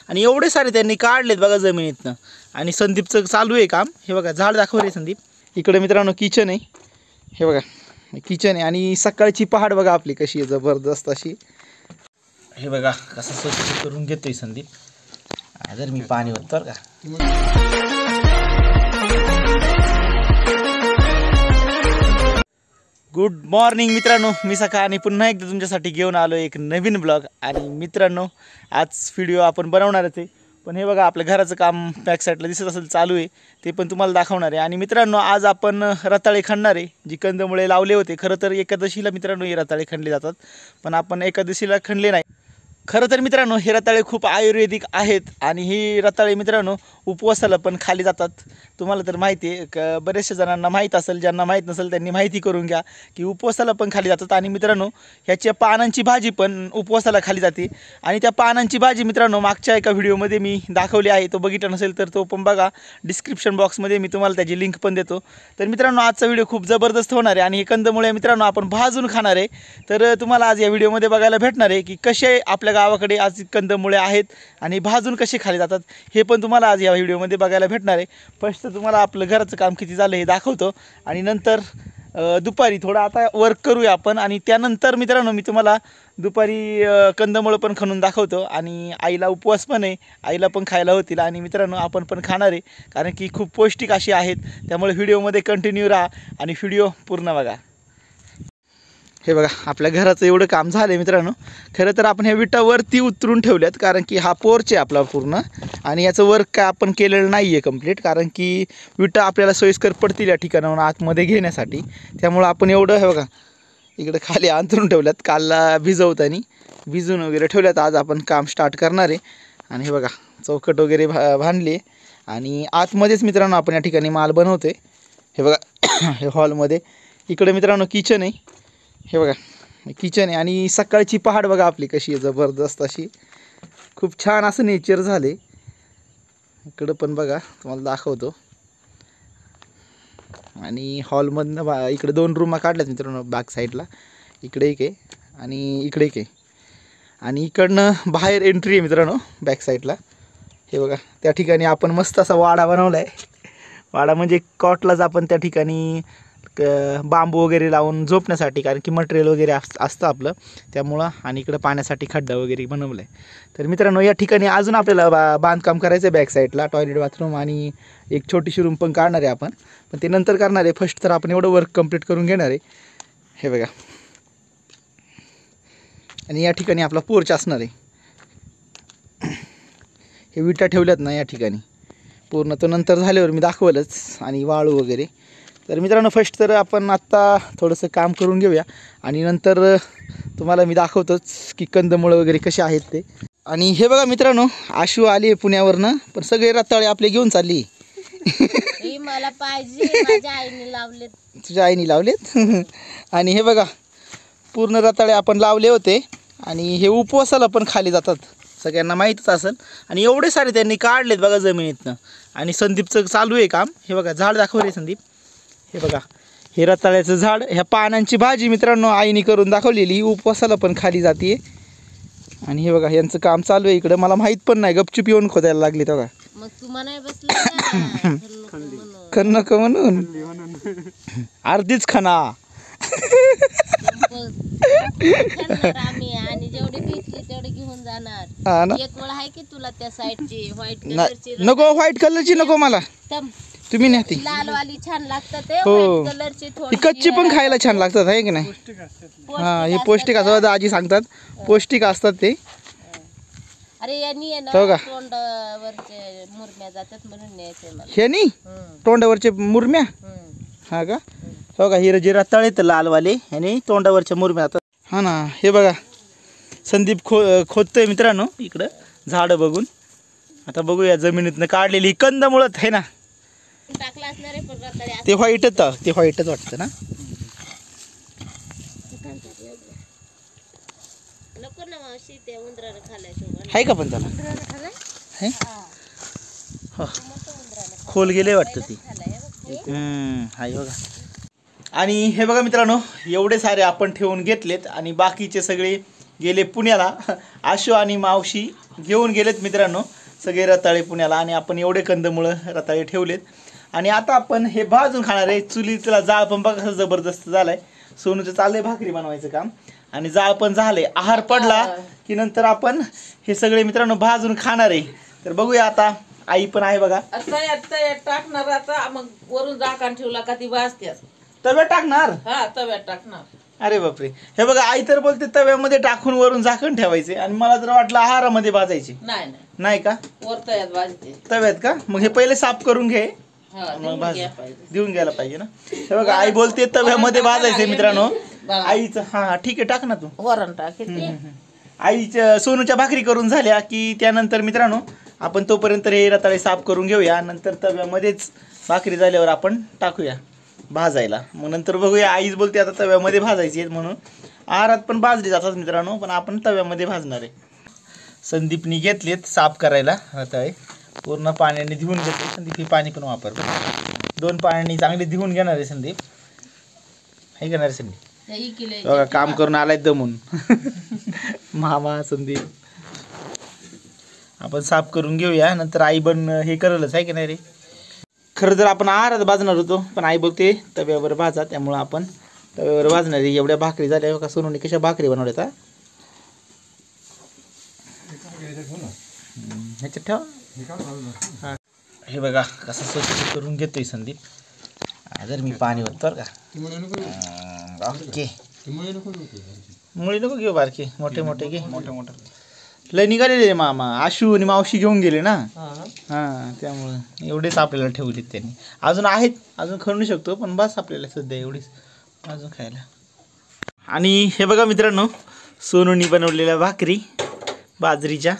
आणि एवढे सारे त्यांनी काढलेत बघा जमिनीतनं. आणि संदीपचं चालू आहे काम. हे बघा झाड दाखव रे संदीप. इकडे मित्रांनो किचन आहे. हे बघा किचन आहे आणि सकाळची पहाड बघा आपली कशी आहे जबरदस्त अशी. हे बघा कसं स्वच्छ करून घेतोय संदीप. जर मी पाणी ओततो का. गुड मॉर्निंग मित्रांनो, मी सकाळ आणि पुन्हा एकदा तुमच्यासाठी घेऊन आलो एक नवीन ब्लॉग. आणि मित्रांनो आज व्हिडिओ आपण बनवणारच आहे, पण हे बघा आपल्या घराचं काम बॅक साईडला दिसत असेल चालू आहे, ते पण तुम्हाला दाखवणार आहे. आणि मित्रांनो आज आपण रताळे खणणार आहे, जी कंदमुळे लावले होते. खरं तर एकादशीला मित्रांनो हे रताळे खणले जातात, पण आपण एकादशीला खणले नाही. खरं तर मित्रांनो हे रताळे खूप आयुर्वेदिक आहेत आणि ही रताळे मित्रांनो उपवासाला पण खाली जातात. तुम्हाला तर माहिती आहे, बरेचशा जणांना माहीत असेल, ज्यांना माहीत नसेल त्यांनी माहिती करून घ्या की उपवासाला पण खाली जातात. आणि मित्रांनो ह्याच्या पानांची भाजी पण उपवासाला खाली जाते. आणि त्या पानांची भाजी मित्रांनो मागच्या एका व्हिडिओमध्ये मी दाखवली आहे, तो बघितला नसेल तर तो पण बघा. डिस्क्रिप्शन बॉक्समध्ये मी तुम्हाला त्याची लिंक पण देतो. तर मित्रांनो आजचा व्हिडिओ खूप जबरदस्त होणार आहे आणि हे कंदमुळे मित्रांनो आपण भाजून खाणार आहे. तर तुम्हाला आज या व्हिडिओमध्ये बघायला भेटणार आहे की कसे आपल्या गावाकडे आज कंदमुळे आहेत आणि भाजून कसे खाली जातात, हे पण तुम्हाला आज या व्हिडिओमध्ये बघायला भेटणार आहे. फर्स्ट तुम्हाला आपलं घराचं काम किती झालं हे दाखवतो आणि नंतर दुपारी थोडं आता वर्क करूया आपण. आणि त्यानंतर मित्रांनो मी तुम्हाला दुपारी कंदमुळं पण खणून दाखवतो. आणि आईला उपवास पण आहे, आईला पण खायला होतील आणि मित्रांनो आपण पण खाणार आहे, कारण की खूप पौष्टिक अशी आहेत. त्यामुळे व्हिडिओमध्ये कंटिन्यू राहा आणि व्हिडिओ पूर्ण बघा. हे बघा आपल्या घराचं एवढं काम झालं आहे मित्रांनो. खरं तर आपण ह्या विटा वरती उतरून ठेवल्यात, कारण की हा पोर्च आहे आपला पूर्ण आणि याचं वर्क काय आपण केलेलं नाही आहे कंप्लीट, कारण की विटा आपल्याला सोयीस्कर पडतील या ठिकाणाहून आतमध्ये घेण्यासाठी. त्यामुळं आपण एवढं हे बघा इकडं खाली अंतरून ठेवल्यात, कालला भिजून वगैरे ठेवल्यात. आज आपण काम स्टार्ट करणार आहे. आणि हे बघा चौकट वगैरे बांधली आणि आतमध्येच मित्रांनो आपण या ठिकाणी माल बनवतोय. हे बघा हे हॉलमध्ये इकडे मित्रांनो किचन आहे. हे बघा किचन आहे आणि सकाळची पहाड बघा आपली कशी आहे जबरदस्त अशी. खूप छान असं नेचर झाले. इकडं पण बघा तुम्हाला दाखवतो. आणि हॉलमधनं इकडे 2 रूमा काढल्यात मित्रांनो बॅक साईडला. इकडे एक आहे आणि इकडे एक आहे आणि इकडनं बाहेर एंट्री आहे मित्रांनो बॅक साईडला. हे बघा त्या ठिकाणी आपण मस्त असा वाडा बनवला आहे. वाडा म्हणजे कॉटलाच आपण त्या ठिकाणी बांबू वगैरे लावून झोपण्यासाठी, कारण की मटेरियल वगैरे असतं आपलं त्यामुळं. आणि इकडं पाण्यासाठी खड्डा वगैरे बनवलं आहे. तर मित्रांनो या ठिकाणी अजून आपल्याला बांधकाम करायचं आहे बॅक साईडला. टॉयलेट बाथरूम आणि एक छोटीशी रूम पण काढणार आहे आपण, पण ते नंतर करणार आहे. फर्स्ट तर आपण एवढं वर्क कंप्लीट करून घेणार आहे. हे बघा आणि या ठिकाणी आपला पोर्च असणार आहे. हे विटा ठेवल्यात ना या ठिकाणी पूर्ण, तो नंतर झाल्यावर मी दाखवलंच. आणि वाळू वगैरे. तर मित्रांनो फर्स्ट तर आपण आत्ता थोडंसं काम करून घेऊया आणि नंतर तुम्हाला मी दाखवतोच की कंदमुळं वगैरे कसे आहेत ते. आणि हे बघा मित्रांनो आशू आली आहे पुण्यावरनं, पण सगळे रताळे आपले घेऊन चालली. मला पाहिजे, माझ्या आईने लावलेत. तुझ्या आईने लावलेत. आणि हे बघा पूर्ण रताळे आपण लावले होते आणि हे उपवासाला पण खाली जातात, सगळ्यांना माहीतच असेल. आणि एवढे सारे त्यांनी काढलेत बघा जमिनीतनं. आणि संदीपचं चालू आहे काम. हे बघा झाड दाखव रे संदीप. हे बघा हे रताळ्याचं झाड. ह्या पानांची भाजी मित्रांनो आईने करून दाखवलेली, ही उपवासाला पण खाली जाते. आणि हे बघा यांचं काम चालू आहे इकडं. मला माहीत पण नाही, गपचूप येऊन खोदायला लागली तेव्हा. मग तुम्हाला बसलं खण नको म्हणून अर्धीच खणा. आम्ही आणि जेवढी भेटली तेवढे घेऊन जाणार. हा ना. एक वेळ आहे की तुला त्या साईडची व्हाईट कलरची. नको व्हाईट कलरची नको मला, तुम्ही नाही ती लाल वाली छान लागतात. हो व्हाईट कलरची ही थोडी कच्ची पण खायला छान लागतात आहे की नाही. हा हे पौष्टिक असतात, आजी सांगतात पौष्टिक असतात ते. अरे यांनी आहे ना हो का? तोंडावरचे मुरम्या जातात म्हणून न्यायचंय मला. हे नी तोंडावरचे मुरम्या. हा का. हो का हिरे जे रताळे तर लालवाले ह्याने तोंडावरच्या मुरम्या जातात. हा ना. हे बघा संदीप खोदतोय मित्रांनो इकडं झाडं बघून. आता बघूया जमिनीतनं काढलेली कंदमुळं आहे ना. टाकला असणार आहे पण रताळे ते व्हाईटच वाटतं ना. नको ना मावशी, ते उंदरानं खाल्लाय. आहे का पण त्याला है हो. खोल गेले वाटतं ती. हाय बघा. आणि हे बघा मित्रांनो एवढे सारे आपण ठेवून घेतलेत आणि बाकीचे सगळे गेले पुण्याला. आशू आणि मावशी घेऊन गेलेत मित्रांनो सगळे रताळे पुण्याला, आणि आपण एवढे कंदमुळं रताळे ठेवलेत. आणि आता आपण हे भाजून खाणार आहे. चुलीला जाळ पण बघा कसं जबरदस्त झालाय. सोनूचं चाललंय भाकरी बनवायचं काम, आणि जाळ पण झालंय. आहार पडला की नंतर आपण हे सगळे मित्रांनो भाजून खाणार आहे. तर बघूया आता. आई पण आहे बघा. तव्यात टाकणार आता, मग वरून झाकण ठेवला का ती भाजत्यात. तव्यात टाकणार? हा, तव्यात टाकणार. अरे बापरे. हे बघा आई तर बोलते तव्यामध्ये टाकून वरून झाकण ठेवायचे, आणि मला तर वाटलं आहारामध्ये भाजायचे. नाही नाही का? वर तव्यात भाजते. तव्यात का? मग हे पहिले साफ करून घे, हा, मग देऊन भाज. घ्या पाहिजे. देऊन घ्यायला पाहिजे ना. हे बघा आई बोलते तव्यामध्ये भाजायचे मित्रांनो. आईचं हा ठीक आहे, टाक ना तू. वरण टाकते. आईच्या सोनूच्या भाकरी करून झाल्या की त्यानंतर मित्रांनो आपण तोपर्यंत हे रताळे साफ करून घेऊया. नंतर तव्यामध्येच भाकरी झाल्यावर आपण टाकूया भाजायला. मग नंतर बघूया. आईच बोलते आता तव्यामध्ये भाजायची आहेत म्हणून. आहारात पण भाजली जातात मित्रांनो, पण आपण तव्यामध्ये भाजणार आहे. संदीपनी घेतलेत साफ करायला रताळे. पूर्ण पाण्याने धुवून घेतले. संदीप हे पाणी पण वापरतो. 2 पाण्याने चांगले धुवून घेणार आहे संदीप. हे घेणार आहे संदीप. बघा काम करून आलाय दमून. मामा संदीप. आपण साफ करून घेऊया, नंतर आई पण हे करलच आहे की नाही रे. खरं तर आपण आहारात भाजणार होतो, पण आई बोलते तव्यावर भाजा, त्यामुळं आपण तव्यावर भाजणार आहे. एवढ्या भाकरी झाल्या का सोनूने कशा भाकरी बनवल्यात. ह्याच्यात ठेवा. हा, हे बघा कसं स्वच्छ करून घेतोय संदीप. जर मी पाणी होतं का. ओके. मुळी नको घेऊ, बारके मोठे मोठे घे. लय निघालेले मामा. आशू आणि मावशी घेऊन गेले ना. हां, त्यामुळं एवढेच आपल्याला ठेवलेत त्यांनी. अजून आहेत, अजून खाऊ शकतो, पण बस आपल्याला सध्या एवढीच अजून खायला. आणि हे बघा मित्रांनो सोनूनी बनवलेल्या भाकरी बाजरीच्या.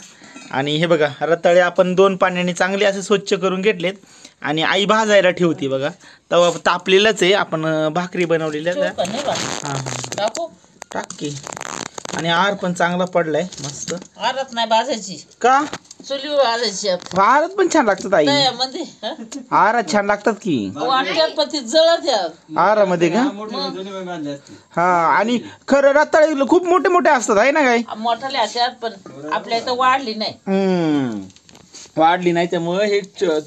आणि हे बघा रताळे आपण 2 पाण्याने चांगले असे स्वच्छ करून घेतलेत, आणि आई भाजायला ठेवते बघा. तवा तापलेलाच आहे. आपण भाकरी बनवलेल्या. हां हां, टाक की. आणि आहार पण चांगला पडलाय मस्त. आरत नाही भाजायची का? चुलीवर भाजायची. आहारात पण छान लागतात आई. तव्यामध्ये आहारात छान लागतात की. वाटत्यात पण ती जळत. आहारामध्ये का? हा, आणि खरं रताळे खूप मोठे मोठे असतात आहे ना काय. मोठाले असतात, पण आपल्या इथं वाढली नाही. वाढली नाही, त्यामुळे हे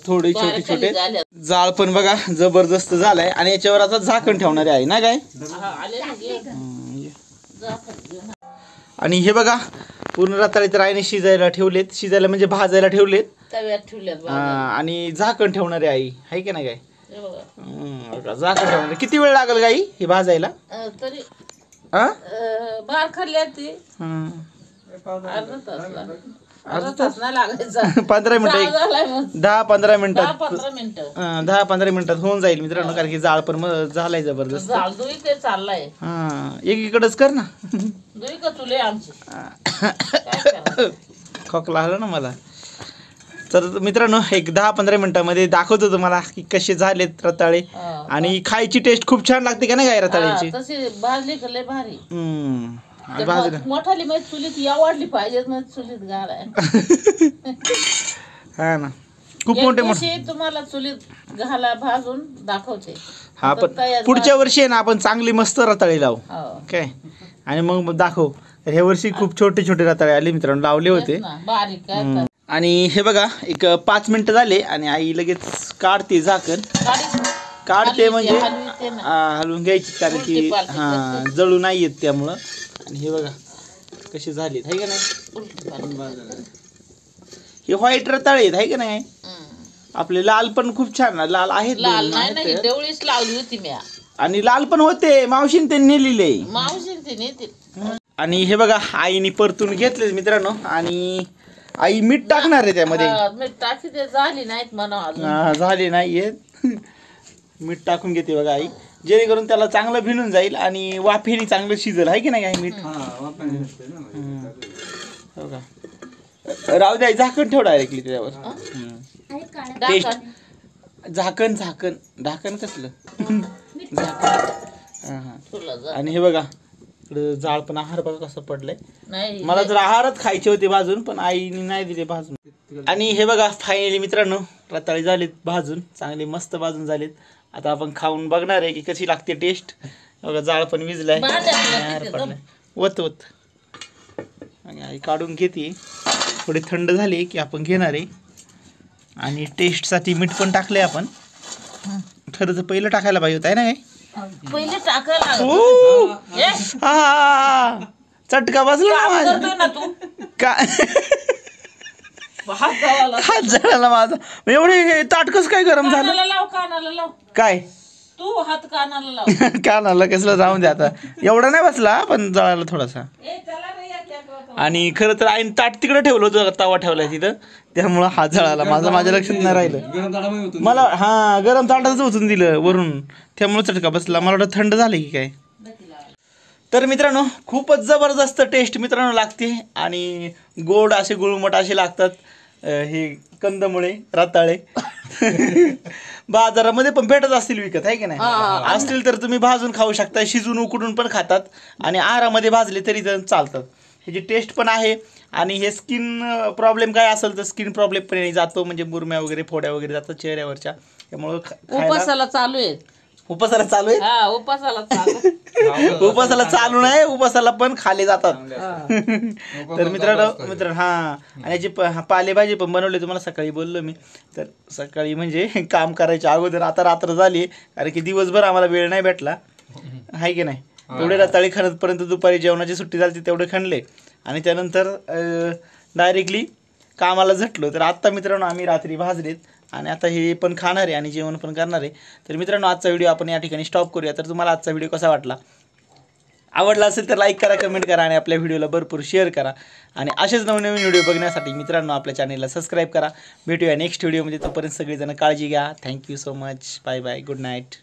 थोडे छोटे छोटे झाल्यात. जाळ पण बघा जबरदस्त झालाय. आणि याच्यावर आता झाकण ठेवणारे आहे ना काय. आणि हे बघा पूर्ण रताळे तर आईने शिजायला ठेवलेत. शिजायला म्हणजे भाजायला ठेवलेत. तव्यात ठेवल्यात. आणि झाकण ठेवणारे आई आहे की नाही काय. हे बघा. झाकण ठेवणारे. किती वेळ लागेल गाई हे भाजायला. तरी हा, बार खाल्ल्या ती अर्धा तास नाही लागायचा. 15 मिनिटं, झालाय मग 10-15 मिनिटात. 10-15 मिनिटं. 10-15 मिनिटात होऊन जाईल मित्रांनो, कारण की जाळ पण झालाय जबरदस्त. झाल दुई ते चाललाय. हा, एकीकडेच कर ना. दुई का तुले आमची. खोकला आला ना मला. तर मित्रांनो एक 10-15 मिनिटांमध्ये दाखवतो तुम्हाला की कसे झालेत रताळे. आणि खायची टेस्ट खूप छान लागते का नाही काय रताळ्याची. तशी भाजली का लय भारी. मोठाली माहिती चुलीत या वाढली पाहिजे मग चुलीत घालाय. हा ना, खूप मोठे मोठे. तुम्हाला चुलीत घाला भाजून दाखवते. हा, पण पुढच्या वर्षी आहे ना आपण चांगली मस्त रताळे लावू काय, आणि मग दाखव. तर ह्या वर्षी खूप छोटे छोटे रताळे आले मित्रांनो, लावले होते. बारीक. आणि हे बघा एक 5 मिनिटं झाले, आणि आई लगेच काढते झाकण. काढते म्हणजे हलवून घ्यायची, कारण की हा जळू नाही येत त्यामुळं. आणि हे बघा कसे झालेत आहे का नाही. हे व्हाईट रताळे आहेत आहे का नाही. आपले लाल पण खूप छान लाल आहेत. लाल नाही, देवळीच लावली होती मी. आणि लाल पण होते, मावशीने ते नेलेले. मावशीने. आणि हे बघा आईने परतून घेतले मित्रांनो. आणि आई मीठ टाकणार आहे त्यामध्ये. मीठ टाकी ते झाली नाहीत म्हणा. झाली नाहीयेत. मीठ टाकून घेते बघा आई, जेणेकरून त्याला चांगलं भिनून जाईल आणि वाफेने चांगलं शिजल आहे की नाही आई मीठ. राहू द्या, झाकण ठेव डायरेक्टली त्याच्यावर. झाकण झाकण ढाकण कसलं. आणि हे बघा इकडे जाळ पण आहार बघा कसं पडलंय. मला जर आहारच खायचे होते भाजून, पण आईने नाही दिले भाजून. आणि हे बघा फायनली मित्रांनो रताळे झालेत भाजून, चांगले मस्त भाजून झालेत. आता आपण खाऊन बघणार आहे की कशी लागते टेस्ट. बघा जाळ पण विजलाय. वत वत आणि आई काढून घेते. थोडी थंड झाली की आपण घेणार आहे. आणि टेस्टसाठी मीठ पण टाकले आपण. खरं तर पहिलं टाकायला पाहिजे होतं आहे ना काय? पहिले टाकायला ओ! हा, चटका बसला ना माझा. करतोय ना तू काय हात जावाला हात जळाला माझा. एवढे ताटकस काय गरम झालं कानाला लाव काय? तू हात कानाला लाव. कानाला कसलं जाऊन द्या आता. एवढा नाही बसला पण जळाला थोडासा. ए चला रे या केक आणि खरं तर आईने ताट तिकडे ठेवलं होतं, तवा ठेवलाय तिथं, त्यामुळं हात जळाला माझा. माझ्या लक्षात नाही राहिलं मला. हा, गरम ताटातच ओतून दिलं वरून, त्यामुळे चटका बसला. मला वाटतं थंड झालं की काय. तर मित्रांनो खूपच जबरदस्त टेस्ट मित्रांनो लागते. आणि गोड असे गुळमट असे लागतात हे कंदमुळे रताळे. बाजारामध्ये पण भेटत असतील विकत आहे की नाही? असतील तर तुम्ही भाजून खाऊ शकता, शिजून उकडून पण खातात आणि आहारामध्ये भाजले तरी चालतात. ह्याची टेस्ट पण आहे. आणि हे स्किन प्रॉब्लेम काय असेल तर स्किन प्रॉब्लेम पण जातो, म्हणजे बुरम्या वगैरे फोड्या वगैरे जातात चेहऱ्यावरच्या. त्यामुळं उपासाला चालू आहे. उपासाला चालू आहे. हा उपासाला चालू. उपासाला चालू नाही, उपासाला पण खाले जातात. तर मित्रांनो हा, आणि याची पालेभाजी पण बनवली तुम्हाला सकाळी बोललो मी. तर सकाळी म्हणजे काम करायच्या अगोदर, आता रात्र झाली कारण की दिवसभर आम्हाला वेळ नाही भेटला आहे की नाही. तेवढे रताळे खणतपर्यंत दुपारी जेवणाची सुट्टी झाली तेवढे खणले आणि त्यानंतर डायरेक्टली कामाला झटलो. तर आत्ता मित्रांनो आम्ही रात्री भाजलेत आणि आता हे पण खाणार आहे आणि जेवण पण करणार आहे. तर मित्रांनो आजचा व्हिडिओ आपण या ठिकाणी स्टॉप करूया. तर तुम्हाला आजचा व्हिडिओ कसा वाटला? आवडला असेल तर लाईक करा, कमेंट करा आणि आपल्या व्हिडिओला भरपूर शेअर करा. आणि असेच नवनवीन व्हिडिओ बघण्यासाठी मित्रांनो आपल्या चॅनलला सबस्क्राईब करा. भेटूया नेक्स्ट व्हिडिओमध्ये. तोपर्यंत सगळेजण काळजी घ्या. Thank you so much. Bye bye. Good night.